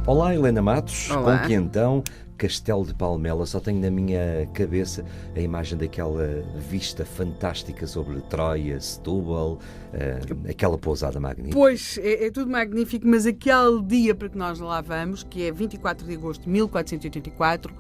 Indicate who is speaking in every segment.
Speaker 1: Olá, Helena Matos.
Speaker 2: Olá.
Speaker 1: Com que então Castelo de Palmela? Só tenho na minha cabeça a imagem daquela vista fantástica sobre Troia, Setúbal, aquela pousada magnífica.
Speaker 2: Pois, é tudo magnífico, mas aquele dia para que nós lá vamos, que é 24 de agosto de 1484,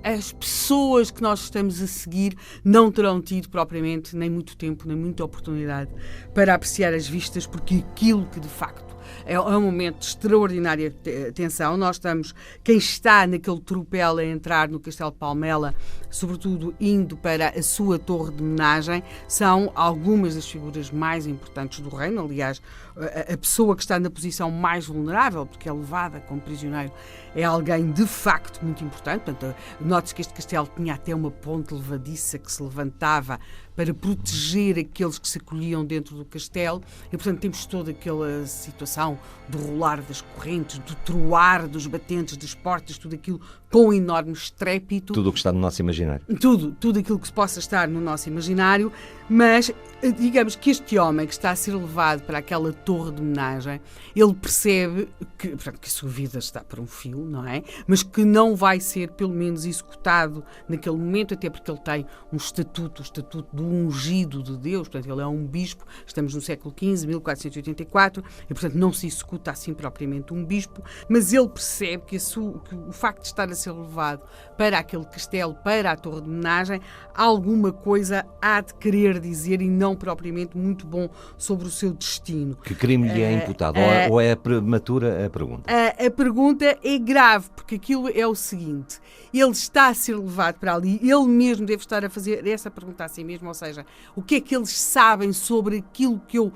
Speaker 2: as pessoas que nós estamos a seguir não terão tido propriamente nem muito tempo, nem muita oportunidade para apreciar as vistas, porque aquilo que de facto é um momento de extraordinária tensão. Nós estamos, quem está naquele tropel a entrar no Castelo de Palmela, sobretudo indo para a sua torre de homenagem, são algumas das figuras mais importantes do reino. Aliás, a pessoa que está na posição mais vulnerável, porque é levada como prisioneiro, é alguém de facto muito importante. Portanto, note-se que este castelo tinha até uma ponte levadiça que se levantava para proteger aqueles que se acolhiam dentro do castelo, e portanto temos toda aquela situação do rolar das correntes, do troar dos batentes das portas, tudo aquilo com um enorme estrépito.
Speaker 1: Tudo o que está no nosso imaginário.
Speaker 2: Tudo aquilo que possa estar no nosso imaginário, mas digamos que este homem que está a ser levado para aquela torre de homenagem, ele percebe que, portanto, que a sua vida está por um fio, não é? Mas que não vai ser, pelo menos, executado naquele momento, até porque ele tem um estatuto, o estatuto do ungido de Deus, portanto, ele é um bispo, estamos no século XV, 1484, e, portanto, não se executa assim propriamente um bispo, mas ele percebe que o facto de estar a ser levado para aquele castelo, para a torre de homenagem, alguma coisa há de querer dizer e não propriamente muito bom sobre o seu destino.
Speaker 1: Que crime lhe é imputado? Ou é prematura a pergunta?
Speaker 2: A pergunta é grave, porque aquilo é o seguinte: ele está a ser levado para ali, ele mesmo deve estar a fazer essa pergunta a si mesmo, ou seja, o que é que eles sabem sobre aquilo que eu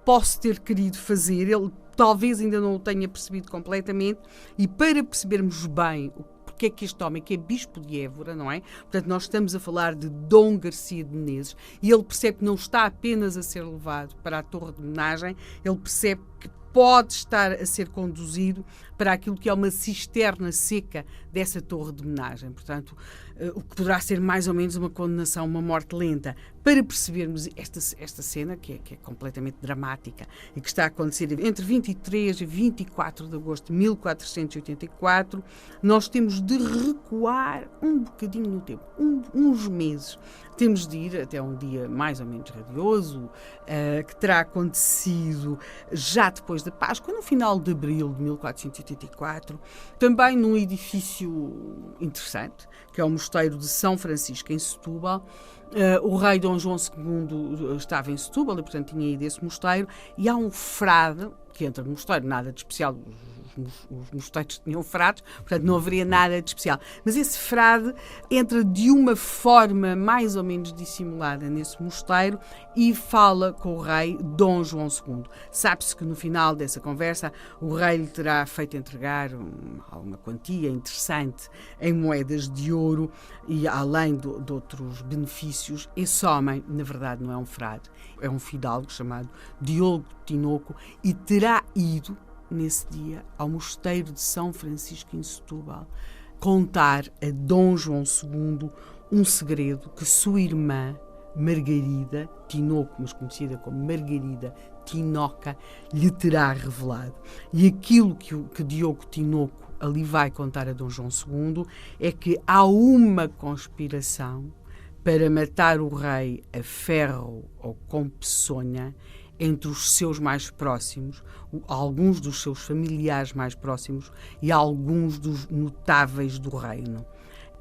Speaker 2: posso ter querido fazer? Ele talvez ainda não o tenha percebido completamente, e para percebermos bem porque é que este homem, que é bispo de Évora, não é? Portanto, nós estamos a falar de Dom Garcia de Menezes, e ele percebe que não está apenas a ser levado para a torre de homenagem, ele percebe que pode estar a ser conduzido para aquilo que é uma cisterna seca dessa torre de homenagem. Portanto, o que poderá ser mais ou menos uma condenação, uma morte lenta. Para percebermos esta cena, que é completamente dramática e que está a acontecer entre 23 e 24 de agosto de 1484, nós temos de recuar um bocadinho no tempo, uns meses. Temos de ir até um dia mais ou menos radioso, que terá acontecido já depois da Páscoa, no final de abril de 1484, também num edifício interessante, que é o Mosteiro de São Francisco, em Setúbal. O rei Dom João II estava em Setúbal e, portanto, tinha ido a esse mosteiro, e há um frade que entra no mosteiro, nada de especial, os mosteiros tinham frades, portanto não haveria nada de especial. Mas esse frade entra de uma forma mais ou menos dissimulada nesse mosteiro e fala com o rei Dom João II. Sabe-se que no final dessa conversa o rei lhe terá feito entregar uma quantia interessante em moedas de ouro e, além de outros benefícios, esse homem, na verdade, não é um frade, é um fidalgo chamado Diogo Tinoco, e terá ido nesse dia ao Mosteiro de São Francisco em Setúbal contar a Dom João II um segredo que sua irmã Margarida Tinoco, mas conhecida como Margarida Tinoca, lhe terá revelado. E aquilo que Diogo Tinoco ali vai contar a Dom João II é que há uma conspiração para matar o rei a ferro ou com peçonha entre os seus mais próximos, alguns dos seus familiares mais próximos e alguns dos notáveis do reino.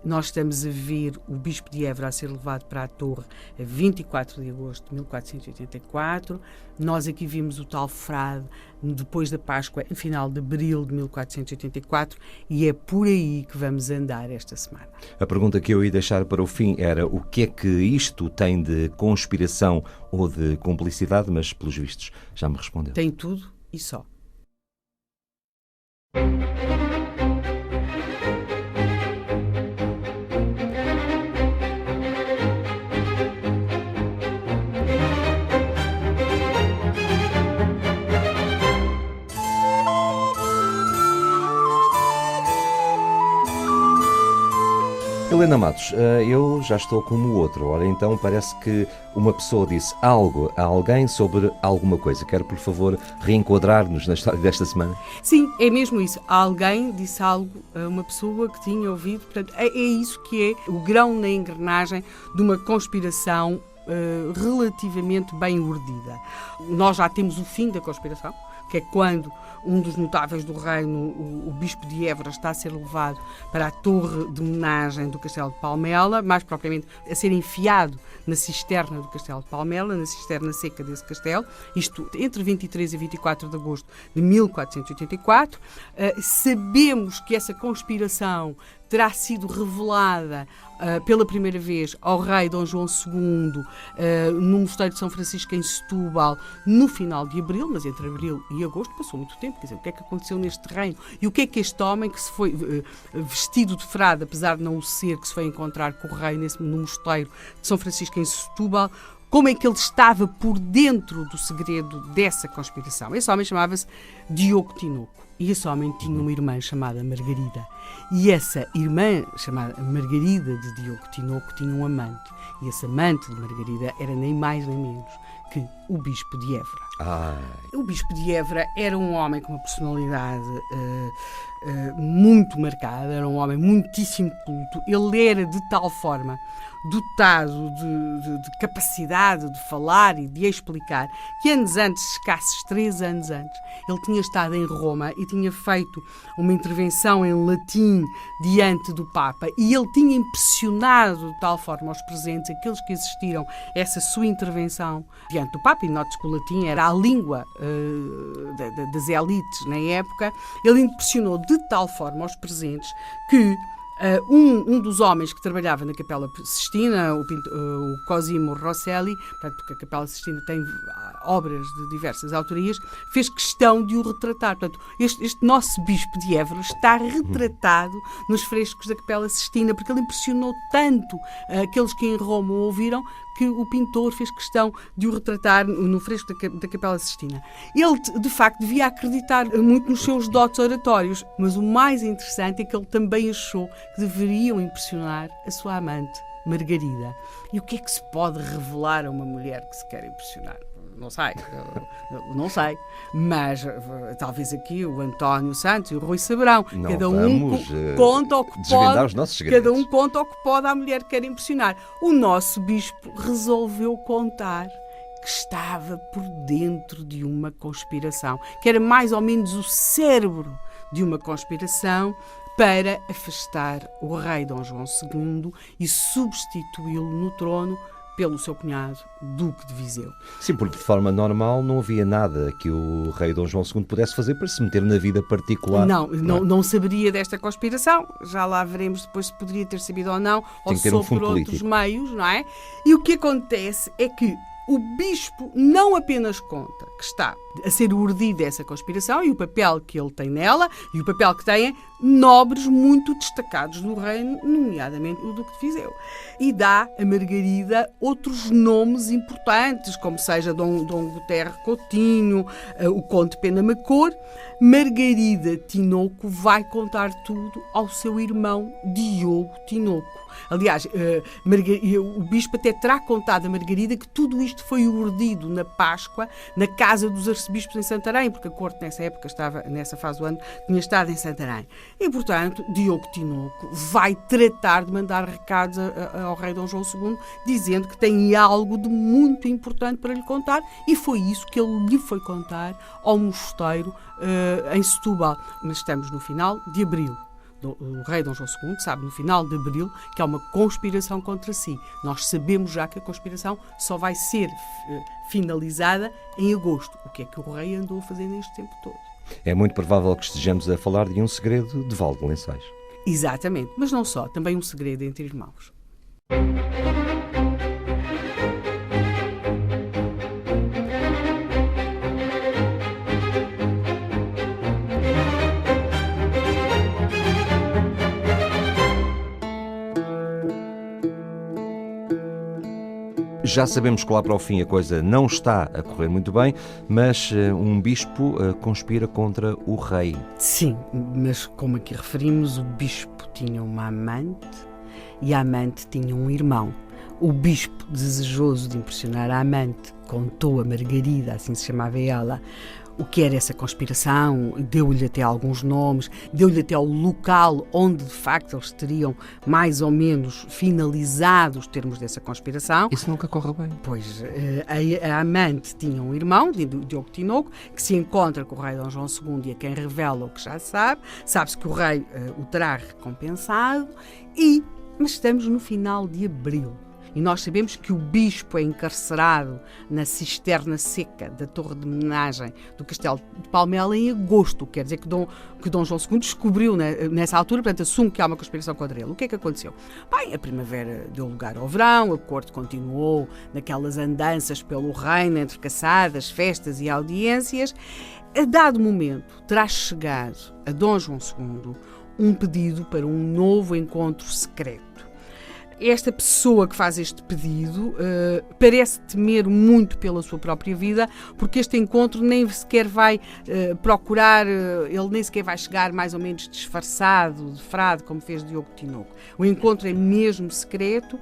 Speaker 2: Nós estamos a ver o bispo de Évora a ser levado para a torre a 24 de agosto de 1484. Nós aqui vimos o tal frade depois da Páscoa, em final de abril de 1484, e é por aí que vamos andar esta semana.
Speaker 1: A pergunta que eu ia deixar para o fim era o que é que isto tem de conspiração ou de cumplicidade, mas pelos vistos já me respondeu.
Speaker 2: Tem tudo e só.
Speaker 1: Helena Matos, eu já estou como o outro. Ora, então parece que uma pessoa disse algo a alguém sobre alguma coisa. Quero, por favor, reenquadrar-nos na história desta semana.
Speaker 2: Sim, é mesmo isso. Alguém disse algo a uma pessoa que tinha ouvido. Portanto, é isso que é o grão na engrenagem de uma conspiração relativamente bem urdida. Nós já temos o fim da conspiração, que é quando um dos notáveis do reino, o bispo de Évora, está a ser levado para a torre de homenagem do Castelo de Palmela, mais propriamente a ser enfiado na cisterna do Castelo de Palmela, na cisterna seca desse castelo, isto entre 23 e 24 de agosto de 1484. Sabemos que essa conspiração terá sido revelada pela primeira vez ao rei Dom João II no Mosteiro de São Francisco em Setúbal no final de abril, mas entre abril e agosto passou muito tempo. Quer dizer, o que é que aconteceu neste reino? E o que é que este homem que se foi vestido de frade, apesar de não o ser, que se foi encontrar com o rei no Mosteiro de São Francisco em Setúbal, como é que ele estava por dentro do segredo dessa conspiração? Esse homem chamava-se Diogo Tinoco. E esse homem tinha uma irmã chamada Margarida. E essa irmã, chamada Margarida de Diogo Tinoco, tinha um amante. E esse amante de Margarida era nem mais nem menos que o Bispo de Évora. O Bispo de Évora era um homem com uma personalidade muito marcada, era um homem muitíssimo culto. Ele era de tal forma dotado de capacidade de falar e de explicar, que anos antes, escassos 3 anos antes, ele tinha estado em Roma e tinha feito uma intervenção em latim diante do Papa, e ele tinha impressionado de tal forma os presentes, aqueles que assistiram a essa sua intervenção diante do Papa, e notes que o latim era a língua das elites na época. Ele impressionou de tal forma os presentes que um dos homens que trabalhava na Capela Sistina, o Cosimo Rosselli, portanto, porque a Capela Sistina tem obras de diversas autorias, fez questão de o retratar. Portanto, este nosso Bispo de Évora está retratado nos frescos da Capela Sistina, porque ele impressionou tanto aqueles que em Roma o ouviram, que o pintor fez questão de o retratar no fresco da Capela Sistina. Ele, de facto, devia acreditar muito nos seus dotes oratórios, mas o mais interessante é que ele também achou que deveriam impressionar a sua amante, Margarida. E o que é que se pode revelar a uma mulher que se quer impressionar? Não sei, mas talvez aqui o António Santos e o Rui saberão. Cada um conta o que pode, cada um conta o que pode à mulher que quer impressionar. O nosso bispo resolveu contar que estava por dentro de uma conspiração, que era mais ou menos o cérebro de uma conspiração para afastar o rei Dom João II e substituí-lo no trono pelo seu cunhado, Duque de Viseu.
Speaker 1: Sim, porque de forma normal não havia nada que o rei Dom João II pudesse fazer para se meter na vida particular.
Speaker 2: Não saberia desta conspiração. Já lá veremos depois se poderia ter sabido ou não, ou só por outros meios, não é? E o que acontece é que o bispo não apenas conta que está a ser urdida essa conspiração e o papel que ele tem nela, e o papel que têm nobres muito destacados do reino, nomeadamente o Duque de Viseu. E dá a Margarida outros nomes importantes, como seja Dom Guterre Coutinho, o Conde Pena Macor. Margarida Tinoco vai contar tudo ao seu irmão Diogo Tinoco. Aliás, o bispo até terá contado a Margarida que tudo isto foi urdido na Páscoa, na casa dos arcebispos em Santarém, porque a corte nessa época estava, nessa fase do ano, tinha estado em Santarém. E, portanto, Diogo Tinoco vai tratar de mandar recados ao rei Dom João II, dizendo que tem algo de muito importante para lhe contar, e foi isso que ele lhe foi contar ao mosteiro em Setúbal. Mas estamos no final de abril. O rei Dom João II sabe no final de abril que há uma conspiração contra si. Nós sabemos já que a conspiração só vai ser finalizada em agosto. O que é que o rei andou a fazer neste tempo todo?
Speaker 1: É muito provável que estejamos a falar de um segredo de Val de Lençóis.
Speaker 2: Exatamente, mas não só, também um segredo entre irmãos.
Speaker 1: Já sabemos que lá para o fim a coisa não está a correr muito bem, mas um bispo conspira contra o rei.
Speaker 2: Sim, mas como aqui referimos, o bispo tinha uma amante e a amante tinha um irmão. O bispo, desejoso de impressionar a amante, contou a Margarida, assim se chamava ela, o que era essa conspiração, deu-lhe até alguns nomes, deu-lhe até o local onde de facto eles teriam mais ou menos finalizado os termos dessa conspiração.
Speaker 1: Isso nunca corre bem.
Speaker 2: Pois, a amante tinha um irmão, Diogo Tinoco, que se encontra com o rei Dom João II e a quem revela o que já sabe. Sabe-se que o rei o terá recompensado, mas estamos no final de abril. E nós sabemos que o bispo é encarcerado na cisterna seca da Torre de Homenagem do Castelo de Palmela em agosto. Quer dizer que Dom João II descobriu nessa altura, portanto assume que há uma conspiração contra ele. O que é que aconteceu? Bem, a primavera deu lugar ao verão, a corte continuou naquelas andanças pelo reino, entre caçadas, festas e audiências. A dado momento terá chegado a Dom João II um pedido para um novo encontro secreto. Esta pessoa que faz este pedido parece temer muito pela sua própria vida, porque este encontro nem sequer vai procurar, ele nem sequer vai chegar mais ou menos disfarçado, de frade, como fez Diogo Tinoco. O encontro é mesmo secreto.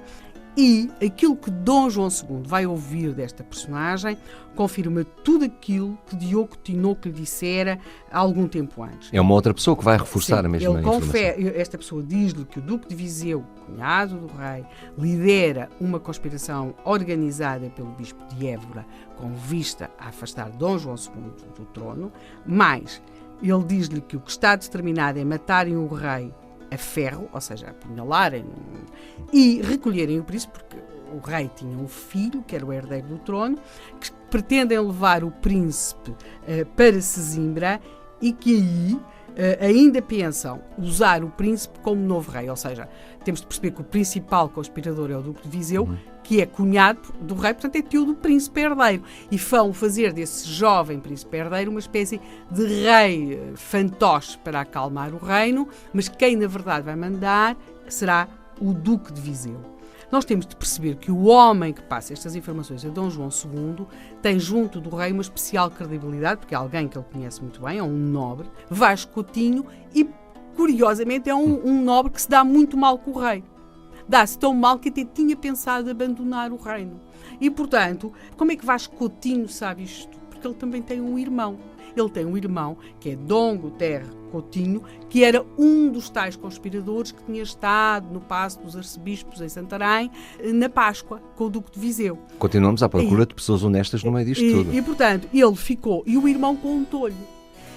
Speaker 2: E aquilo que Dom João II vai ouvir desta personagem confirma tudo aquilo que Diogo Tinoco lhe dissera há algum tempo antes.
Speaker 1: É uma outra pessoa que vai reforçar
Speaker 2: Sim,
Speaker 1: a mesma informação.
Speaker 2: Esta pessoa diz-lhe que o Duque de Viseu, cunhado do rei, lidera uma conspiração organizada pelo Bispo de Évora com vista a afastar Dom João II do trono, mas ele diz-lhe que o que está determinado é matarem o rei a ferro, ou seja, apunhalarem e recolherem o príncipe, porque o rei tinha um filho, que era o herdeiro do trono, que pretendem levar o príncipe para Sesimbra e que aí ainda pensam usar o príncipe como novo rei, ou seja, temos de perceber que o principal conspirador é o Duque de Viseu, que é cunhado do rei, portanto é tio do príncipe herdeiro, e vão fazer desse jovem príncipe herdeiro uma espécie de rei fantoche para acalmar o reino, mas quem na verdade vai mandar será o Duque de Viseu. Nós temos de perceber que o homem que passa estas informações a Dom João II tem junto do rei uma especial credibilidade, porque é alguém que ele conhece muito bem, é um nobre, Vasco Coutinho, e curiosamente é um nobre que se dá muito mal com o rei. Dá-se tão mal que até tinha pensado abandonar o reino. E, portanto, como é que Vasco Coutinho sabe isto? Porque ele também tem um irmão. Ele tem um irmão, que é Dom Guterre Coutinho, que era um dos tais conspiradores que tinha estado no Paço dos Arcebispos em Santarém, na Páscoa, com o Duque de Viseu.
Speaker 1: Continuamos à procura de pessoas honestas no meio disto tudo.
Speaker 2: E, portanto, ele ficou, e o irmão contou-lhe.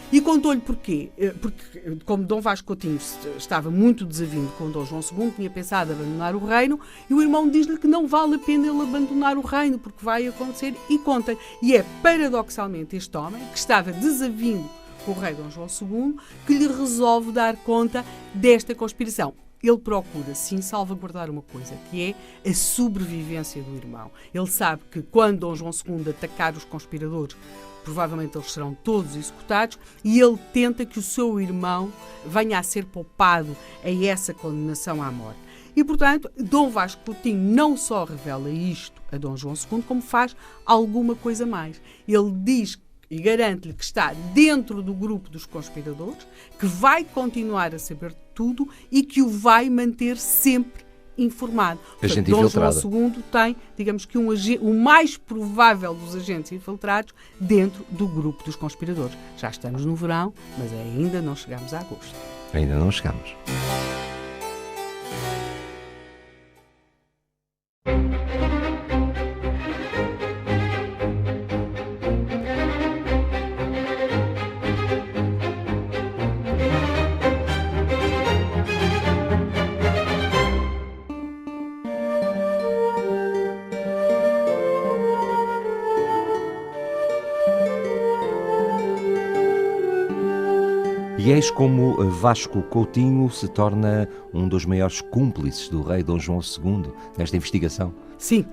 Speaker 2: E contou-lhe porquê? Porque, como Dom Vasco Coutinho estava muito desavindo com Dom João II, tinha pensado abandonar o reino, e o irmão diz-lhe que não vale a pena ele abandonar o reino, porque vai acontecer, e conta. E é, paradoxalmente, este homem, que estava desavindo com o rei Dom João II, que lhe resolve dar conta desta conspiração. Ele procura, sim, salvaguardar uma coisa, que é a sobrevivência do irmão. Ele sabe que quando Dom João II atacar os conspiradores, provavelmente eles serão todos executados, e ele tenta que o seu irmão venha a ser poupado a essa condenação à morte. E, portanto, Dom Vasco Coutinho não só revela isto a Dom João II, como faz alguma coisa mais. Ele diz e garante-lhe que está dentro do grupo dos conspiradores, que vai continuar a saber tudo e que o vai manter sempre informado. Portanto, Dom João II tem, digamos que o mais provável dos agentes infiltrados dentro do grupo dos conspiradores. Já estamos no verão, mas ainda não chegamos a agosto.
Speaker 1: Ainda não chegamos. E eis como Vasco Coutinho se torna um dos maiores cúmplices do rei Dom João II nesta investigação.
Speaker 2: Sim,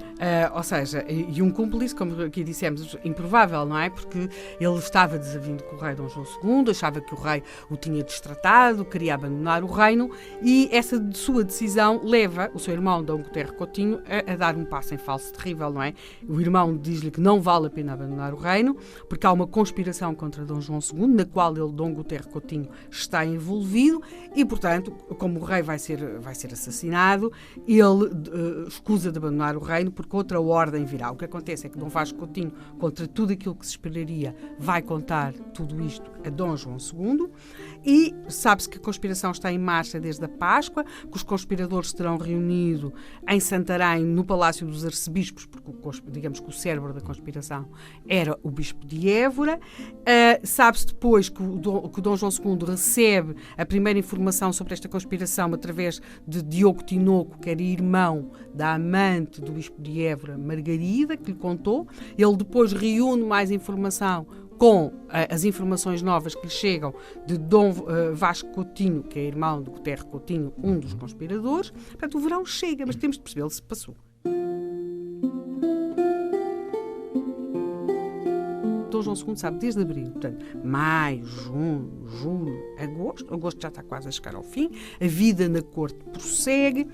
Speaker 2: ou seja, e um cúmplice, como aqui dissemos, improvável, não é? Porque ele estava desavindo com o rei Dom João II, achava que o rei o tinha destratado, queria abandonar o reino, e essa sua decisão leva o seu irmão Dom Guterres Coutinho a dar um passo em falso terrível, não é? O irmão diz-lhe que não vale a pena abandonar o reino, porque há uma conspiração contra Dom João II, na qual ele, Dom Guterres Coutinho, está envolvido, e, portanto, como o rei vai ser assassinado, ele escusa de abandonar o reino porque outra ordem virá. O que acontece é que Dom Vasco Coutinho, contra tudo aquilo que se esperaria, vai contar tudo isto a Dom João II, e sabe-se que a conspiração está em marcha desde a Páscoa, que os conspiradores se terão reunido em Santarém, no Palácio dos Arcebispos, porque digamos que o cérebro da conspiração era o Bispo de Évora. Sabe-se depois que o Dom João II recebe a primeira informação sobre esta conspiração através de Diogo Tinoco, que era irmão da amante do Bispo de Évora, Margarida, que lhe contou. Ele depois reúne mais informação com as informações novas que lhe chegam de Dom Vasco Coutinho, que é irmão de Guterres Coutinho, um dos conspiradores. Portanto, o verão chega, mas temos de perceber, ele se passou. Dom João II sabe desde abril, portanto, maio, junho, julho, agosto já está quase a chegar ao fim, a vida na corte prossegue,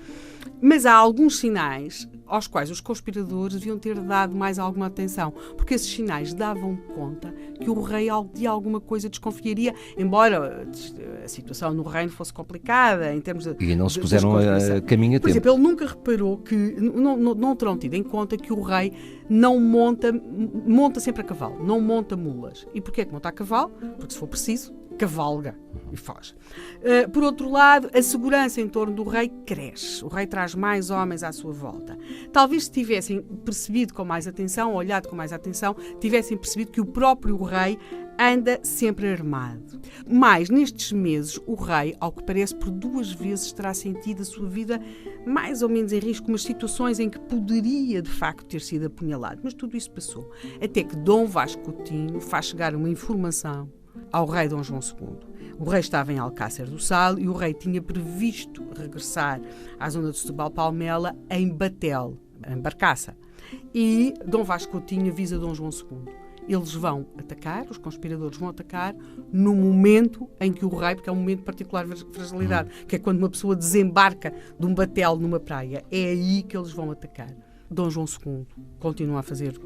Speaker 2: mas há alguns sinais aos quais os conspiradores deviam ter dado mais alguma atenção, porque esses sinais davam conta que o rei de alguma coisa desconfiaria, embora a situação no reino fosse complicada em termos de...
Speaker 1: E não se puseram a caminho a tempo.
Speaker 2: Por exemplo, ele nunca reparou que, não terão tido em conta que o rei não monta sempre a cavalo, não monta mulas. E porquê que monta a cavalo? Porque se for preciso, cavalga e foge. Por outro lado, a segurança em torno do rei cresce. O rei traz mais homens à sua volta. Talvez se tivessem percebido com mais atenção, olhado com mais atenção, tivessem percebido que o próprio rei anda sempre armado. Mas, nestes meses, o rei, ao que parece, por 2 vezes terá sentido a sua vida mais ou menos em risco, umas situações em que poderia, de facto, ter sido apunhalado. Mas tudo isso passou. Até que Dom Vasco Coutinho faz chegar uma informação ao rei Dom João II. O rei estava em Alcácer do Sal e o rei tinha previsto regressar à zona de Setúbal-Palmela em Batel, em Barcaça. E Dom Vasco Coutinho avisa Dom João II. Eles vão atacar, os conspiradores vão atacar no momento em que o rei, porque é um momento de particular fragilidade, que é quando uma pessoa desembarca de um batel numa praia, é aí que eles vão atacar. Dom João II continua a fazer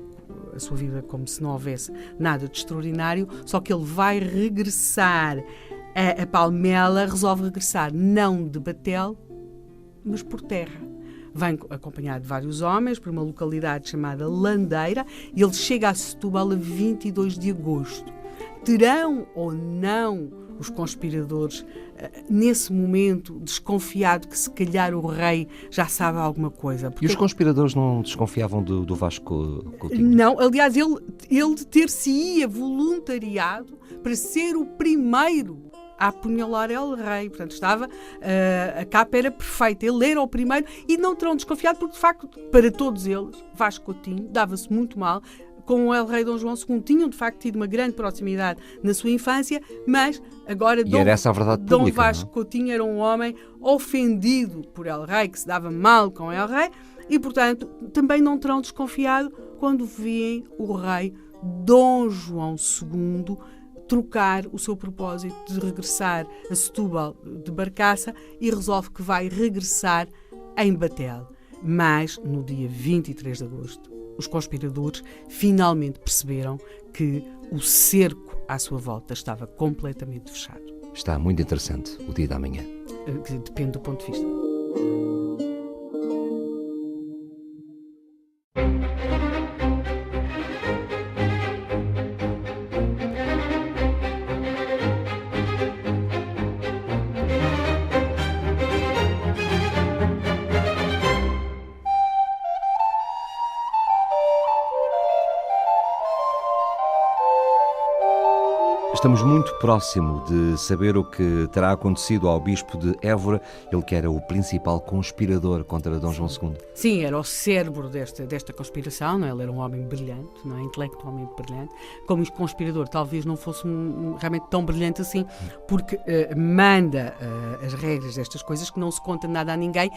Speaker 2: a sua vida como se não houvesse nada de extraordinário, só que ele vai regressar a Palmela, resolve regressar não de batel, mas por terra. Vem acompanhado de vários homens por uma localidade chamada Landeira e ele chega a Setúbal a 22 de agosto. Terão ou não os conspiradores, nesse momento, desconfiado que se calhar o rei já sabe alguma coisa?
Speaker 1: Porque... E os conspiradores não desconfiavam do Vasco Coutinho?
Speaker 2: Não, aliás, ele ter-se-ia voluntariado para ser o primeiro a apunhalar El Rei. Portanto, a capa era perfeita. Ele era o primeiro e não terão desconfiado porque, de facto, para todos eles, Vasco Coutinho dava-se muito mal com o El Rei Dom João II. Tinham, de facto, tido uma grande proximidade na sua infância, mas agora
Speaker 1: era essa a verdade
Speaker 2: Dom
Speaker 1: pública,
Speaker 2: Vasco Coutinho era um homem ofendido por El Rei, que se dava mal com El Rei, e, portanto, também não terão desconfiado quando veem o rei Dom João II trocar o seu propósito de regressar a Setúbal de Barcaça e resolve que vai regressar em Batel. Mas, no dia 23 de agosto, os conspiradores finalmente perceberam que o cerco à sua volta estava completamente fechado.
Speaker 1: Está muito interessante o dia da manhã.
Speaker 2: Depende do ponto de vista.
Speaker 1: Estamos muito próximo de saber o que terá acontecido ao bispo de Évora, ele que era o principal conspirador contra Dom João II.
Speaker 2: Sim, era o cérebro desta conspiração, não é? Ele era um homem brilhante, não é? Intelectualmente brilhante. Como conspirador talvez não fosse realmente tão brilhante assim, porque manda as regras destas coisas que não se conta nada a ninguém,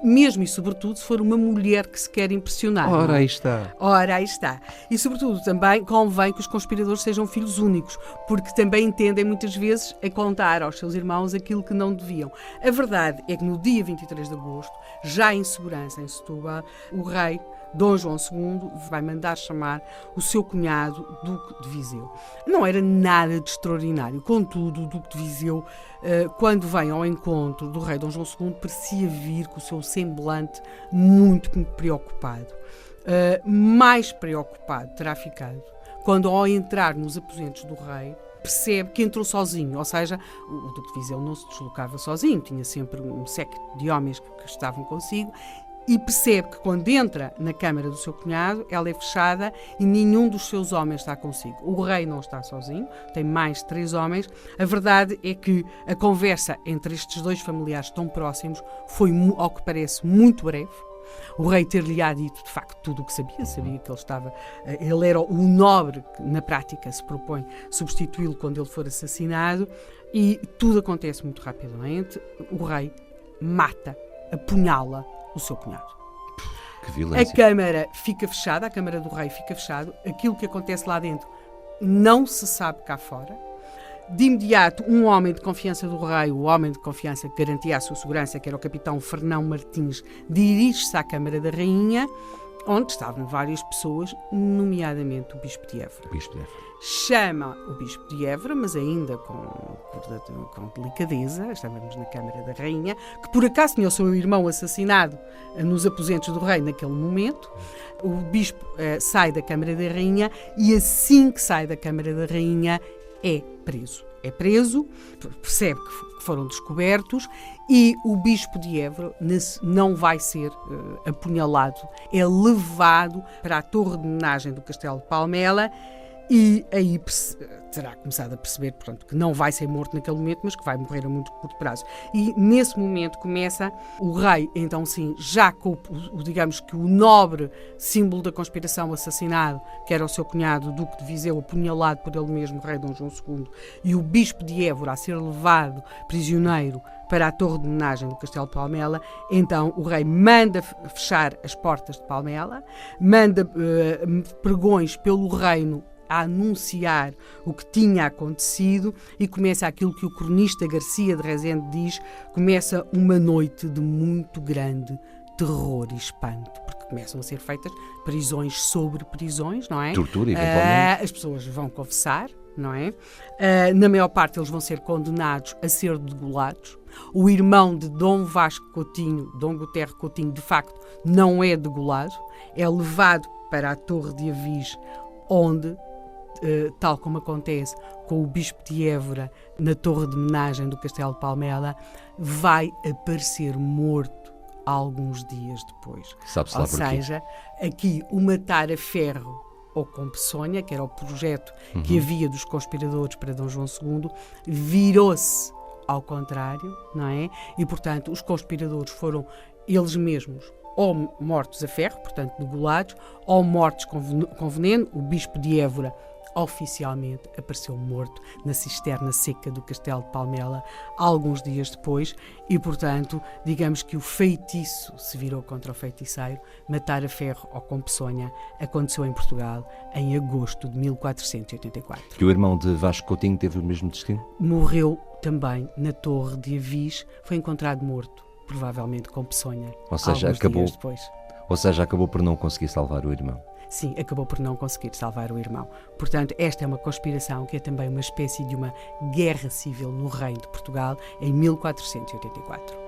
Speaker 2: mesmo e sobretudo se for uma mulher que se quer impressionar.
Speaker 1: Ora,
Speaker 2: não é?
Speaker 1: aí está.
Speaker 2: Ora, aí está. E sobretudo também convém que os conspiradores sejam filhos únicos, porque também tendem muitas vezes a contar aos seus irmãos aquilo que não deviam. A verdade é que no dia 23 de agosto, já em segurança em Setúbal, o rei Dom João II vai mandar chamar o seu cunhado, Duque de Viseu. Não era nada de extraordinário, contudo, o Duque de Viseu, quando vem ao encontro do rei Dom João II, parecia vir com o seu semblante muito preocupado. Mais preocupado terá ficado quando, ao entrar nos aposentos do rei, percebe que entrou sozinho, ou seja, o Duque de Viseu não se deslocava sozinho, tinha sempre um séquito de homens que estavam consigo, e percebe que quando entra na câmara do seu cunhado, ela é fechada e nenhum dos seus homens está consigo. O rei não está sozinho, tem mais 3 homens. A verdade é que a conversa entre estes 2 familiares tão próximos foi, ao que parece, muito breve. O rei ter-lhe-á dito, de facto, tudo o que sabia que ele era o nobre que, na prática, se propõe substituí-lo quando ele for assassinado, e tudo acontece muito rapidamente. O rei mata, apunhala o seu cunhado.
Speaker 1: Que violência.
Speaker 2: A câmara fica fechada, a câmara do rei fica fechada, aquilo que acontece lá dentro não se sabe cá fora. De imediato, um homem de confiança do rei, o homem de confiança que garantia a sua segurança, que era o capitão Fernão Martins, dirige-se à Câmara da Rainha, onde estavam várias pessoas, nomeadamente o Bispo de Évora. Chama o Bispo de Évora, mas ainda com delicadeza, estávamos na Câmara da Rainha, que por acaso tinha o seu irmão assassinado nos aposentos do rei naquele momento. O Bispo sai da Câmara da Rainha e assim que sai da Câmara da Rainha é preso, percebe que foram descobertos, e o Bispo de Évora não vai ser apunhalado, é levado para a torre de homenagem do Castelo de Palmela, e aí terá começado a perceber, portanto, que não vai ser morto naquele momento, mas que vai morrer a muito curto prazo. E nesse momento começa o rei, então sim, já com digamos que o nobre símbolo da conspiração assassinado, que era o seu cunhado, o Duque de Viseu, apunhalado por ele mesmo, o rei Dom João II, e o Bispo de Évora a ser levado prisioneiro para a torre de homenagem do Castelo de Palmela. Então o rei manda fechar as portas de Palmela, manda pregões pelo reino a anunciar o que tinha acontecido, e começa aquilo que o cronista Garcia de Rezende diz: começa uma noite de muito grande terror e espanto, porque começam a ser feitas prisões sobre prisões, não é?
Speaker 1: Tortura, eventualmente.
Speaker 2: As pessoas vão confessar, não é? Na maior parte eles vão ser condenados a ser degolados. O irmão de Dom Vasco Coutinho, Dom Guterre Coutinho, de facto não é degolado, é levado para a Torre de Avis, onde, tal como acontece com o Bispo de Évora na torre de homenagem do Castelo de Palmela, vai aparecer morto alguns dias depois.
Speaker 1: Sabe-se lá
Speaker 2: Ou
Speaker 1: porquê?
Speaker 2: seja, aqui o matar a ferro ou com peçonha, que era o projeto que havia dos conspiradores para Dom João II, virou-se ao contrário, não é? E, portanto, os conspiradores foram eles mesmos ou mortos a ferro, portanto degolados, ou mortos com veneno. O Bispo de Évora oficialmente apareceu morto na cisterna seca do Castelo de Palmela alguns dias depois, e portanto digamos que o feitiço se virou contra o feiticeiro. Matar a ferro ou com peçonha aconteceu em Portugal em agosto de 1484.
Speaker 1: E o irmão de Vasco Coutinho teve o mesmo destino?
Speaker 2: Morreu também na Torre de Avis, foi encontrado morto, provavelmente com peçonha,
Speaker 1: Ou seja,
Speaker 2: alguns
Speaker 1: acabou,
Speaker 2: dias depois.
Speaker 1: ou seja, acabou por não conseguir salvar o irmão.
Speaker 2: Sim, acabou por não conseguir salvar o irmão. Portanto, esta é uma conspiração que é também uma espécie de uma guerra civil no reino de Portugal em 1484.